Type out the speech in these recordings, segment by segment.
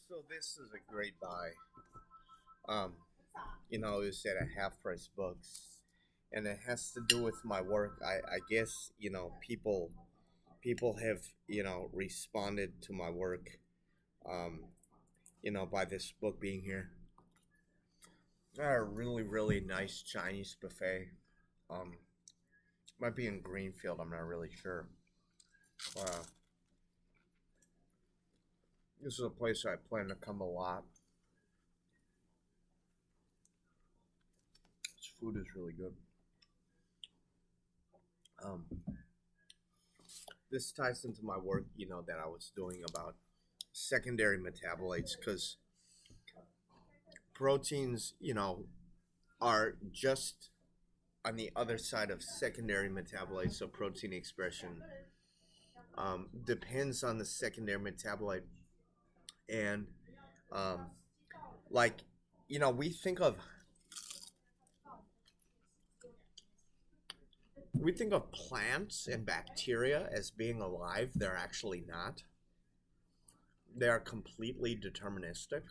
So this is a great buy. Um, it's at a half price books, and it has to do with my work. I guess people have responded to my work. Um, by this book being here. Got a really nice Chinese buffet. Um, might be in Greenfield. I'm not really sure. Uh, this is a place I plan to come a lot. This food is really good. Um, this ties into my work, that I was doing about secondary metabolites because proteins, are just on the other side of secondary metabolites. So protein expression depends on the secondary metabolite, and um, like we think of plants and bacteria as being alive. They're actually not. They are completely deterministic.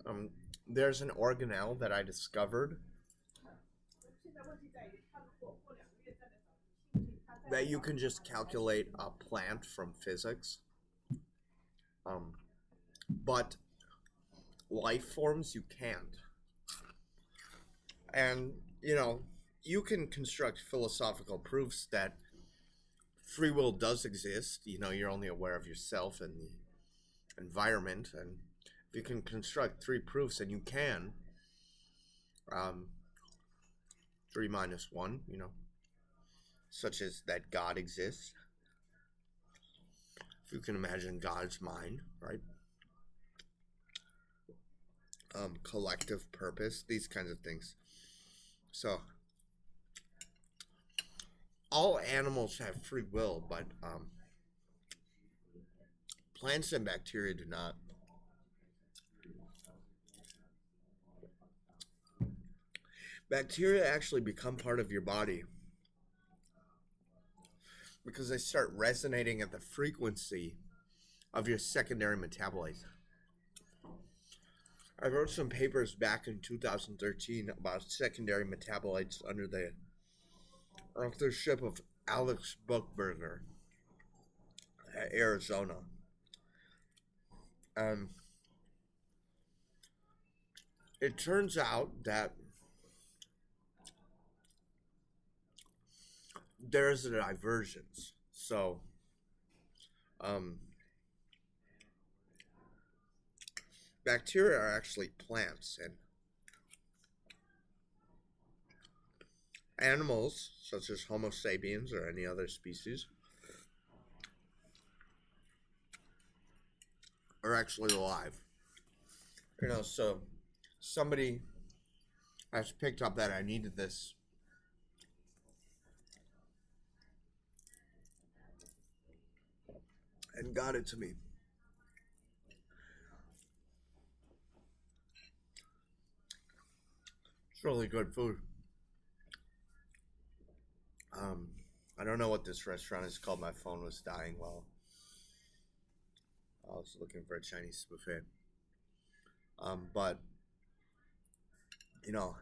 Um, there's an organelle that I discovered that you can just calculate a plant from physics. Um, but life forms you can't. And, you can construct philosophical proofs that free will does exist. You're only aware of yourself and the environment. And if you can construct three proofs, and you can, um, three minus one, such as that God exists. If you can imagine God's mind, right? Collective purpose, these kinds of things. So, all animals have free will, but plants and bacteria do not. Bacteria actually become part of your body because they start resonating at the frequency of your secondary metabolites. I wrote some papers back in 2013 about secondary metabolites under the authorship of Alex Buchberger at Arizona. It turns out that there's a divergence. So, bacteria are actually plants, and animals, such as Homo sapiens or any other species, are actually alive. So somebody has picked up that I needed this. And got it to me. It's really good food. I don't know what this restaurant is called. My phone was dying while I was looking for a Chinese buffet. But you know,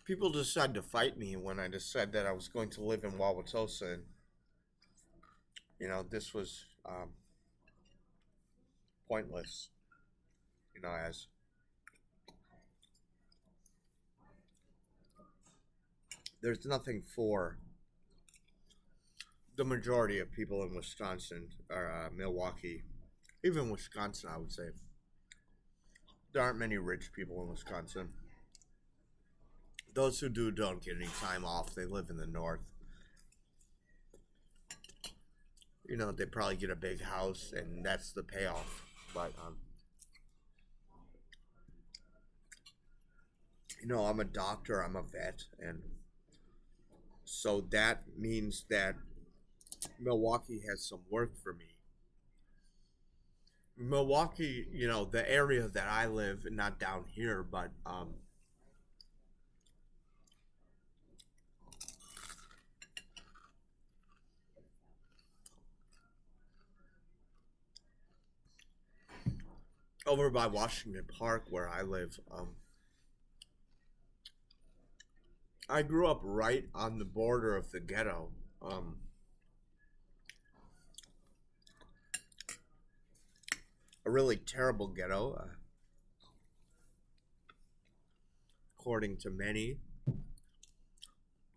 people decided to fight me when I decided that I was going to live in Wauwatosa. And, this was pointless. As there's nothing for the majority of people in Wisconsin or Milwaukee, even Wisconsin, I would say. There aren't many rich people in Wisconsin. Those who do don't get any time off. They live in the north. They probably get a big house, and that's the payoff. But I'm a doctor. I'm a vet, and so that means that Milwaukee has some work for me. Milwaukee, the area that I live, not down here, but over by Washington Park where I live. I grew up right on the border of the ghetto. Um, a really terrible ghetto, according to many,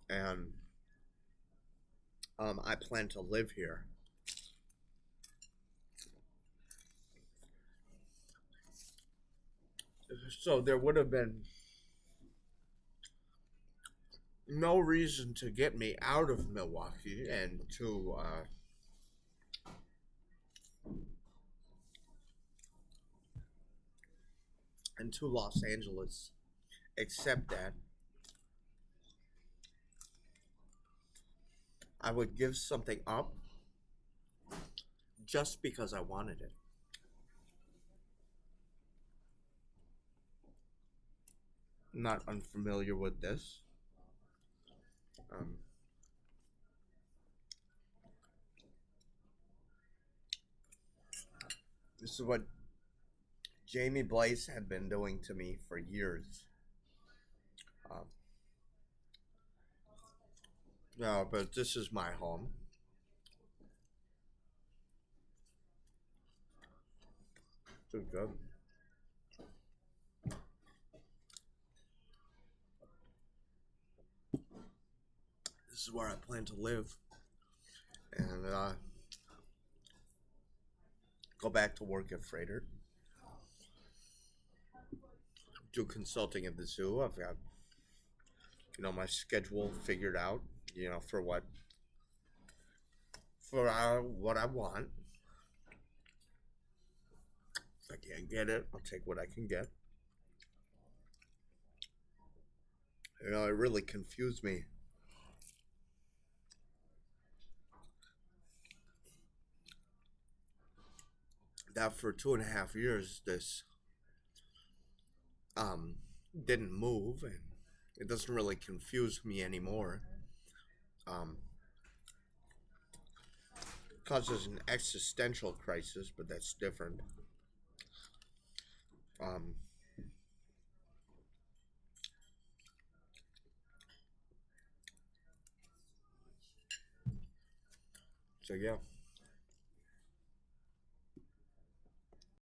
and I plan to live here. So there would have been no reason to get me out of Milwaukee and to Los Angeles, except that I would give something up just because I wanted it. I'm not unfamiliar with this. Um, this is what Jamie Blaze had been doing to me for years. Um, no, but this is my home. So good. This is where I plan to live and go back to work at Freighter. Do consulting at the zoo. I've got my schedule figured out. For what I want. If I can't get it, I'll take what I can get. It really confused me that for 2.5 years this um didn't move, and it doesn't really confuse me anymore. Um, causes an existential crisis, but that's different. Um, so yeah.